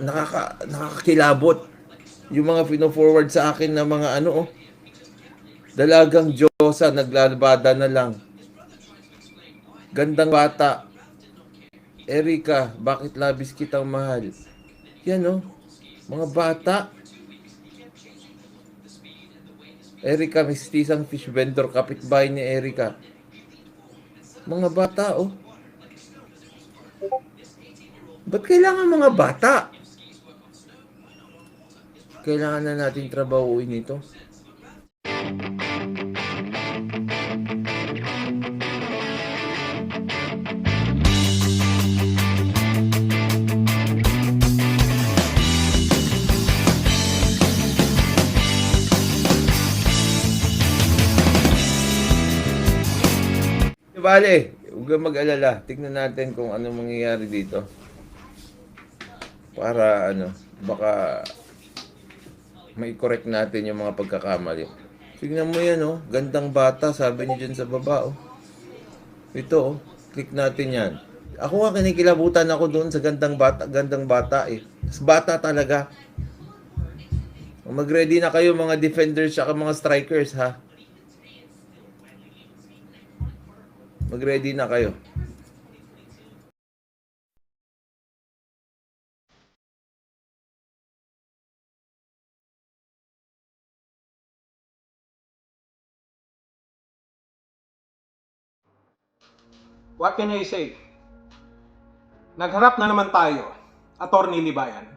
nakakakilabot. Yung mga pino-forward sa akin na mga ano, dalagang Diyosa, naglalabada na lang. Gandang bata. Erika, bakit labis kitang mahal? Yan mga bata. Erika, mistisang fish vendor, kapitbahay ni Erika. Mga bata, Ba't kailangan mga bata? Kailangan na natin trabahuin ito. Bale, huwag kang mag-alala. Tignan natin kung ano mangyayari dito. Para baka may correct natin yung mga pagkakamali. Tignan mo yan, gandang bata, sabi niyo dyan sa baba, Ito, click natin yan. Ako nga kinikilabutan ako doon sa gandang bata Bata talaga. Mag-ready na kayo mga defenders at mga strikers, ha? Mag-ready na kayo. What can I say? Nagharap na naman tayo, Attorney Libayan.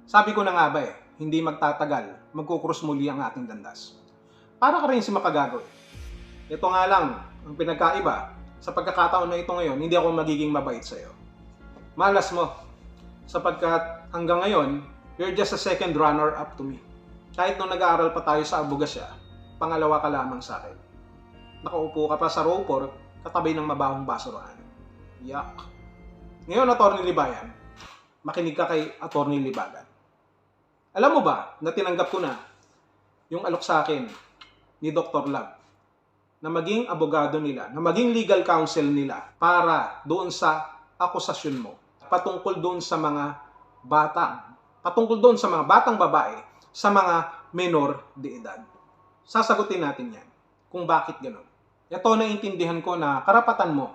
Sabi ko na nga ba hindi magtatagal, magkukrus muli ang ating landas. Para ka rin si Makagagoy. Ito nga lang, ang pinagkaiba, sa pagkakataon na ito ngayon, hindi ako magiging mabait sa'yo. Malas mo, sapagkat hanggang ngayon, you're just a second runner-up to me. Kahit nung nag-aaral pa tayo sa Abogasya, pangalawa ka lamang sa akin. Nakaupo ka pa sa roper, katabi ng mabahong basurahan. Yak. Ngayon, Attorney Libayan, makinig ka kay Attorney Libagan. Alam mo ba na tinanggap ko na yung alok sa akin ni Dr. Love na maging abogado nila, na maging legal counsel nila para doon sa akusasyon mo, patungkol doon sa mga batang babae, sa mga menor de edad. Sasagutin natin yan kung bakit ganun. Ito, naiintindihan ko na karapatan mo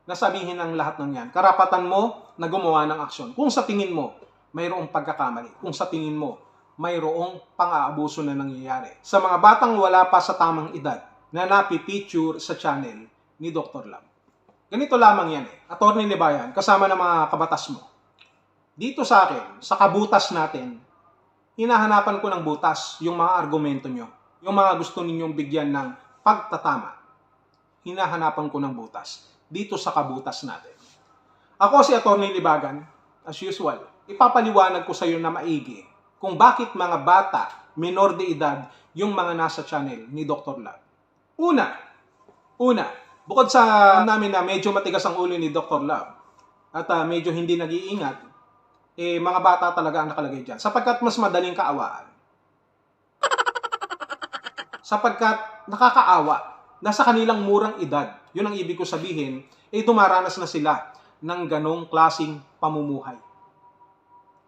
na sabihin ang lahat ng yan. Karapatan mo na gumawa ng aksyon. Kung sa tingin mo, mayroong pagkakamali. Kung sa tingin mo, mayroong pang-aabuso na nangyayari. Sa mga batang wala pa sa tamang edad na napipicture sa channel ni Dr. Love. Ganito lamang yan Attorney Libayan, kasama ng mga kabatas mo. Dito sa akin, sa kabutas natin, hinahanapan ko ng butas yung mga argumento nyo. Yung mga gusto ninyong bigyan ng pagtatama. Hinahanapan ko ng butas dito sa kabutas natin. Ako si Attorney Libagan, as usual, ipapaliwanag ko sa iyo na maigi kung bakit mga bata, minor de edad, yung mga nasa channel ni Dr. Love. Una, bukod sa namin na medyo matigas ang ulo ni Dr. Love at medyo hindi nag-iingat, mga bata talaga ang nakalagay dyan sapagkat mas madaling kaawaan. Sapagkat nakakaawa. Nasa kanilang murang edad, yun ang ibig ko sabihin, dumaranas na sila ng ganong klaseng pamumuhay.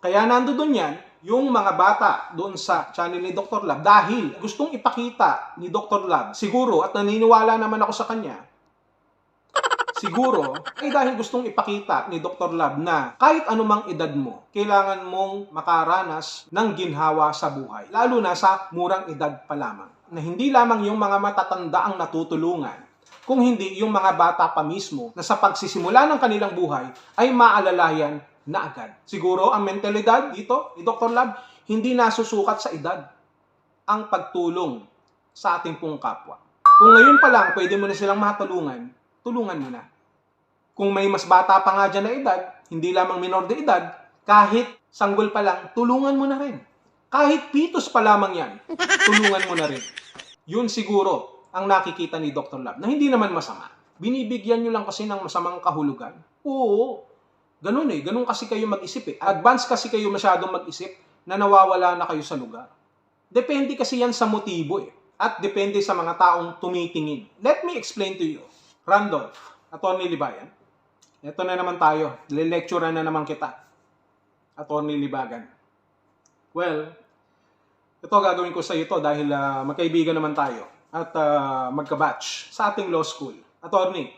Kaya nandoon yan, yung mga bata doon sa channel ni Dr. Love, dahil gustong ipakita ni Dr. Love, siguro, at naniniwala naman ako sa kanya, siguro, ay dahil gustong ipakita ni Dr. Love na kahit anumang edad mo, kailangan mong makaranas ng ginhawa sa buhay, lalo na sa murang edad pa lamang. Na hindi lamang yung mga matatanda ang natutulungan, kung hindi yung mga bata pa mismo na sa pagsisimula ng kanilang buhay ay maalalayan na agad. Siguro ang mentalidad dito ni Dr. Love, hindi nasusukat sa edad ang pagtulong sa ating pong kapwa. Kung ngayon pa lang pwede mo na silang matulungan, tulungan mo na. Kung may mas bata pa nga dyan na edad, hindi lamang minor de edad, kahit sanggol pa lang, tulungan mo na rin. Kahit pitos pa lamang yan, tulungan mo na rin. Yun siguro ang nakikita ni Dr. Love na hindi naman masama. Binibigyan nyo lang kasi ng masamang kahulugan. Oo, ganun ganun kasi kayo mag-isip Advance kasi kayo masyadong mag-isip na nawawala na kayo sa lugar. Depende kasi yan sa motibo At depende sa mga taong tumitingin. Let me explain to you. Randolph, Attorney Libayan, ito na naman tayo. Lilecturean na naman kita. Attorney Libagan. Well, ito gagawin ko sa ito dahil magkaibigan naman tayo at magka-batch sa ating law school. Attorney,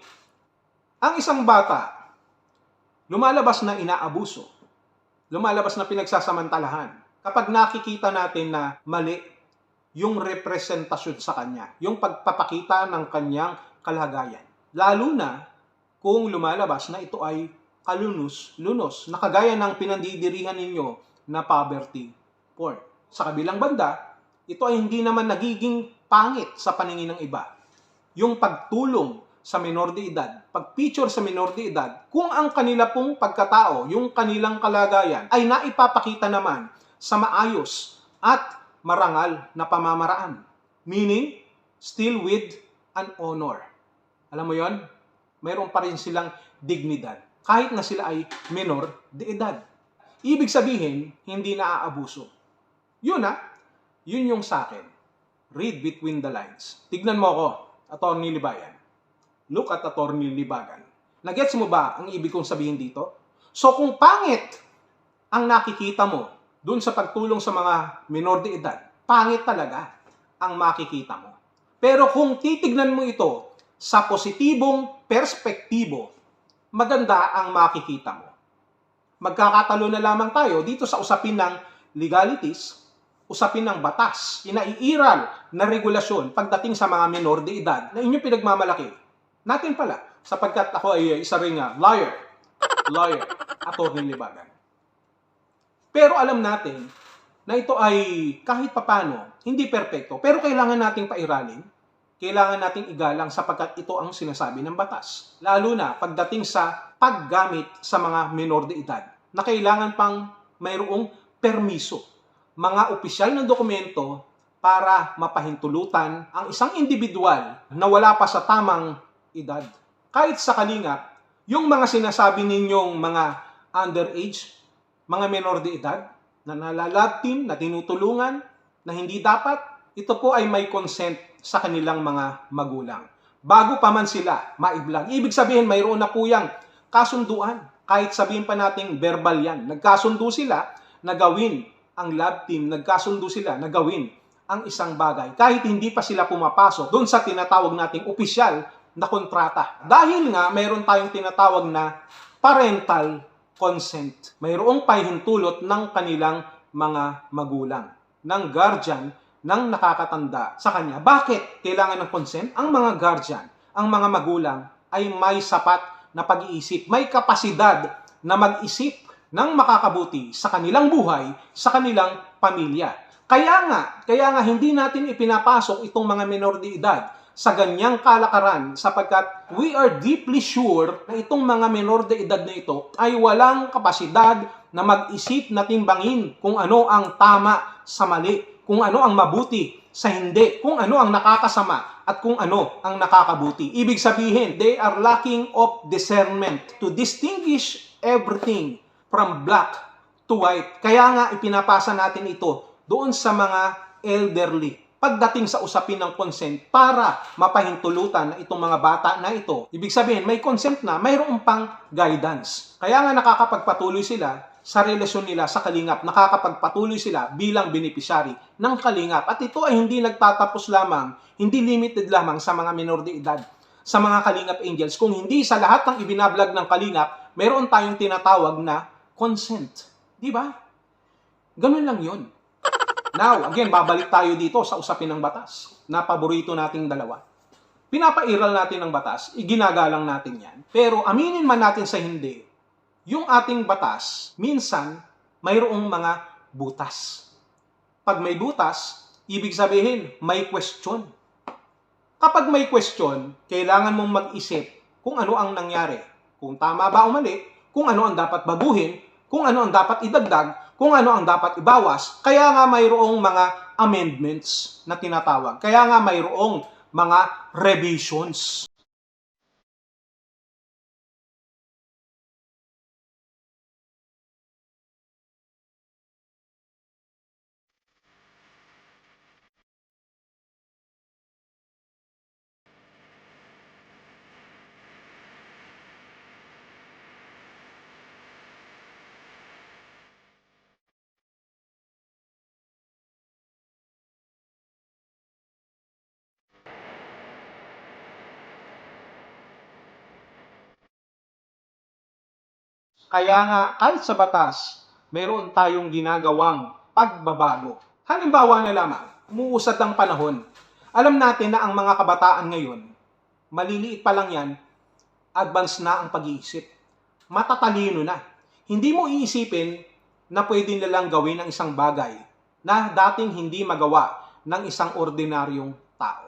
ang isang bata, lumalabas na inaabuso, lumalabas na pinagsasamantalahan kapag nakikita natin na mali yung representasyon sa kanya, yung pagpapakita ng kanyang kalagayan. Lalo na kung lumalabas na ito ay kalunos-lunos, na kagaya ng pinandidirihan ninyo na poverty porn. Sa kabilang banda, ito ay hindi naman nagiging pangit sa paningin ng iba. Yung pagtulong sa minor de edad, pag-feature sa minor de edad, kung ang kanila pong pagkatao, yung kanilang kalagayan, ay naipapakita naman sa maayos at marangal na pamamaraan. Meaning, still with an honor. Alam mo yon? Mayroon pa rin silang dignidad, kahit na sila ay minor de edad. Ibig sabihin, hindi naaabuso. Yun yun yung sa akin. Read between the lines. Tignan mo ako, Attorney Libayan. Look at Attorney Libagan. Nagets mo ba ang ibig kong sabihin dito? So kung pangit ang nakikita mo dun sa pagtulong sa mga minor de edad, pangit talaga ang makikita mo. Pero kung titignan mo ito sa positibong perspektibo, maganda ang makikita mo. Magkakatalo na lamang tayo dito sa usapin ng legalities, usapin ng batas, inaiiral na regulasyon pagdating sa mga minor de edad na inyong pinagmamalaki. Natin pala, sapagkat ako ay isa ring lawyer, Attorney Libagan. Pero alam natin na ito ay kahit papano, hindi perpekto, pero kailangan nating pairalin, kailangan nating igalang sapagkat ito ang sinasabi ng batas. Lalo na pagdating sa paggamit sa mga minor de edad na kailangan pang mayroong permiso, mga opisyal na dokumento para mapahintulutan ang isang individual na wala pa sa tamang edad. Kahit sa kalingap, yung mga sinasabi ninyong mga underage, mga minor de edad, na nalalab team, na tinutulungan, na hindi dapat, ito po ay may consent sa kanilang mga magulang. Bago pa man sila maiblang. Ibig sabihin, mayroon na po yung kasunduan. Kahit sabihin pa nating verbal yan. Nagkasundo sila na gawin ang lab team, nagkasundo sila na gawin ang isang bagay. Kahit hindi pa sila pumapasok doon sa tinatawag nating opisyal na kontrata. Dahil nga, mayroon tayong tinatawag na parental consent. Mayroong pahintulot ng kanilang mga magulang, ng guardian, ng nakakatanda sa kanya. Bakit kailangan ng consent? Ang mga guardian, ang mga magulang ay may sapat na pag-iisip, may kapasidad na mag-isip ng makakabuti sa kanilang buhay, sa kanilang pamilya. Kaya nga hindi natin ipinapasok itong mga minor de edad sa ganyang kalakaran sapagkat we are deeply sure na itong mga minor de edad na ito ay walang kapasidad na mag-isip na timbangin kung ano ang tama sa mali, kung ano ang mabuti sa hindi, kung ano ang nakakasama at kung ano ang nakakabuti. Ibig sabihin, they are lacking of discernment to distinguish everything from black to white. Kaya nga ipinapasa natin ito doon sa mga elderly pagdating sa usapin ng consent para mapahintulutan na itong mga bata na ito. Ibig sabihin, may consent na, mayroon pang guidance. Kaya nga nakakapagpatuloy sila sa relasyon nila sa kalingap, nakakapagpatuloy sila bilang beneficiary ng kalingap. At ito ay hindi nagtatapos lamang, hindi limited lamang sa mga minor de edad, sa mga kalingap angels. Kung hindi sa lahat ng ibinablog ng kalingap, meron tayong tinatawag na consent. Di ba? Ganun lang yun. Now, again, babalik tayo dito sa usapin ng batas na paborito nating dalawa. Pinapairal natin ng batas, iginagalang natin yan. Pero aminin man natin sa hindi, yung ating batas, minsan, mayroong mga butas. Pag may butas, ibig sabihin, may question. Kapag may question, kailangan mong mag-isip kung ano ang nangyari. Kung tama ba o mali, kung ano ang dapat baguhin, kung ano ang dapat idagdag, kung ano ang dapat ibawas. Kaya nga mayroong mga amendments na tinatawag. Kaya nga mayroong mga revisions. Kaya nga, kahit sa batas, meron tayong ginagawang pagbabago. Halimbawa na lamang, umuusad ang panahon. Alam natin na ang mga kabataan ngayon, maliliit pa lang yan, advance na ang pag-iisip. Matatalino na. Hindi mo iisipin na pwede nilang gawin ang isang bagay na dating hindi magawa ng isang ordinaryong tao.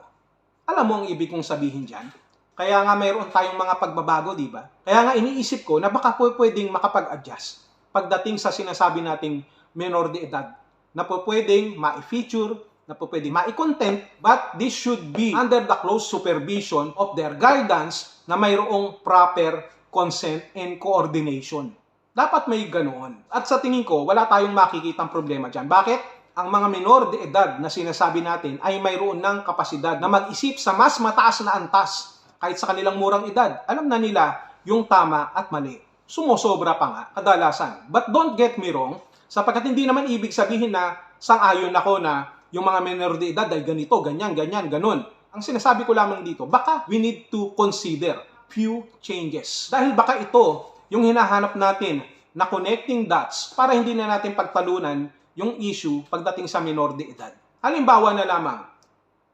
Alam mo ang ibig kong sabihin dyan? Kaya nga mayroon tayong mga pagbabago, di ba? Kaya nga iniisip ko na baka pwedeng makapag-adjust pagdating sa sinasabi nating menor de edad, na pwedeng ma-feature, na pwedeng ma-content, but this should be under the close supervision of their guidance na mayroong proper consent and coordination. Dapat may ganoon. At sa tingin ko, wala tayong makikitang problema dyan. Bakit? Ang mga minor de edad na sinasabi natin ay mayroon ng kapasidad na mag-isip sa mas mataas na antas. Kahit sa kanilang murang edad, alam na nila yung tama at mali. Sumosobra pa nga, kadalasan. But don't get me wrong, sapagkat hindi naman ibig sabihin na sang-ayon ako na yung mga minor de edad ay ganito, ganyan, ganyan, ganun. Ang sinasabi ko lamang dito, baka we need to consider few changes. Dahil baka ito yung hinahanap natin na connecting dots para hindi na natin pagtalunan yung issue pagdating sa minor de edad. Halimbawa na lamang,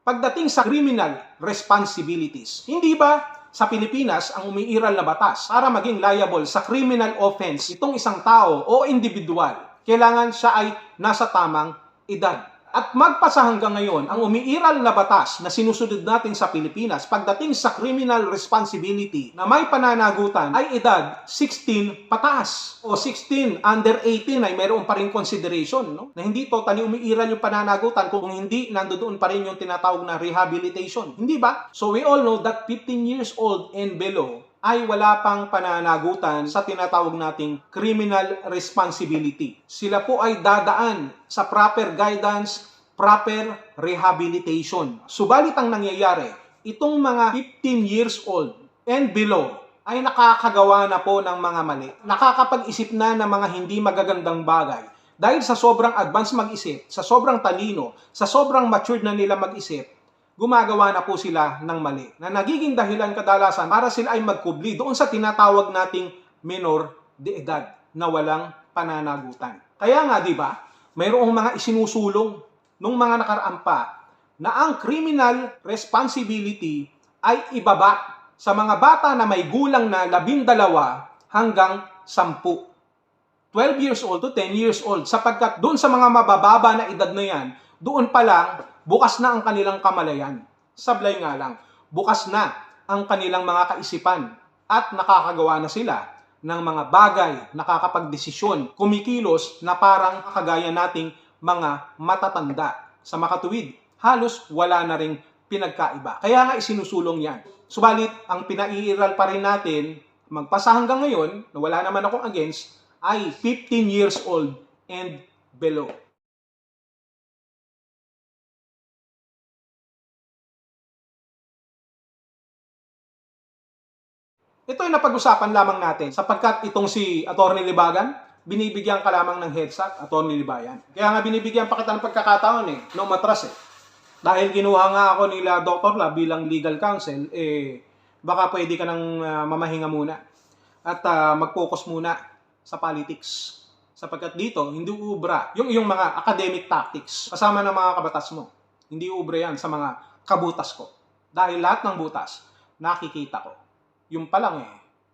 pagdating sa criminal responsibilities, hindi ba sa Pilipinas ang umiiral na batas para maging liable sa criminal offense itong isang tao o individual, kailangan siya ay nasa tamang edad. At magpasa hanggang ngayon, ang umiiral na batas na sinusunod natin sa Pilipinas pagdating sa criminal responsibility na may pananagutan ay edad 16 pataas o 16 under 18 ay mayroon pa rin consideration, no? Na hindi totally umiiral yung pananagutan kung hindi nandoon pa rin yung tinatawag na rehabilitation. Hindi ba? So we all know that 15 years old and below ay wala pang pananagutan sa tinatawag nating criminal responsibility. Sila po ay dadaan sa proper guidance, proper rehabilitation. Subalit ang nangyayari, itong mga 15 years old and below ay nakakagawa na po ng mga mali. Nakakapag-isip na ng mga hindi magagandang bagay. Dahil sa sobrang advance mag-isip, sa sobrang talino, sa sobrang matured na nila mag-isip, gumagawa na po sila ng mali na nagiging dahilan kadalasan para sila ay magkubli doon sa tinatawag nating minor de edad na walang pananagutan. Kaya nga, di ba, mayroong mga isinusulong nung mga nakaraan pa na ang criminal responsibility ay ibaba sa mga bata na may gulang na 12 hanggang 10. 12 years old to 10 years old sapagkat doon sa mga mabababa na edad na yan, doon pa lang bukas na ang kanilang kamalayan. Sablay nga lang, bukas na ang kanilang mga kaisipan at nakakagawa na sila ng mga bagay, nakakapagdesisyon, kumikilos na parang kagaya nating mga matatanda. Sa makatuwid, halos wala na ring pinagkaiba. Kaya nga isinusulong yan. Subalit, ang pinaiiral pa rin natin, magpasa hanggang ngayon, na wala naman akong against, ay 15 years old and below. Ito ay napag-usapan lamang natin sapagkat itong si Atty. Libagan, binibigyan ka lamang ng heads up, Atty. Libayan. Kaya nga binibigyan pa kita ng pagkakataon no matras Dahil kinuha nga ako nila Dr. Lab bilang legal counsel, baka pwede ka nang mamahinga muna at mag-focus muna sa politics. Sapagkat dito, hindi ubra yung iyong mga academic tactics kasama ng mga kabatas mo. Hindi ubra yan sa mga kabutas ko. Dahil lahat ng butas, nakikita ko. Yung pa lang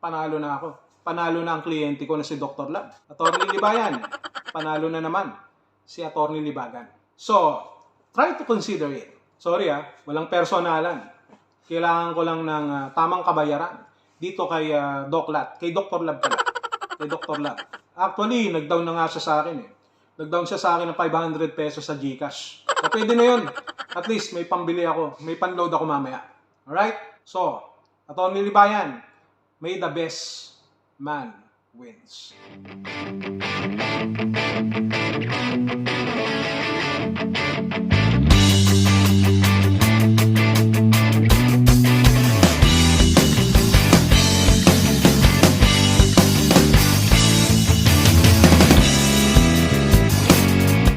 panalo na ako. Panalo na ang kliyente ko na si Dr. Lab. Atty. Libayan, panalo na naman si Atty. Libagan. So, try to consider it. Sorry walang personalan. Kailangan ko lang ng tamang kabayaran dito kay Doc Lat. Kay Dr. Lab pala. Kay Dr. Lab. Actually, nag-down na nga siya sa akin Nag-down siya sa akin ng 500 pesos sa GCash. So, pwede na yun. At least, may pambili ako. May panload ako mamaya. Alright? So, Atty. Libayan, may the best man wins.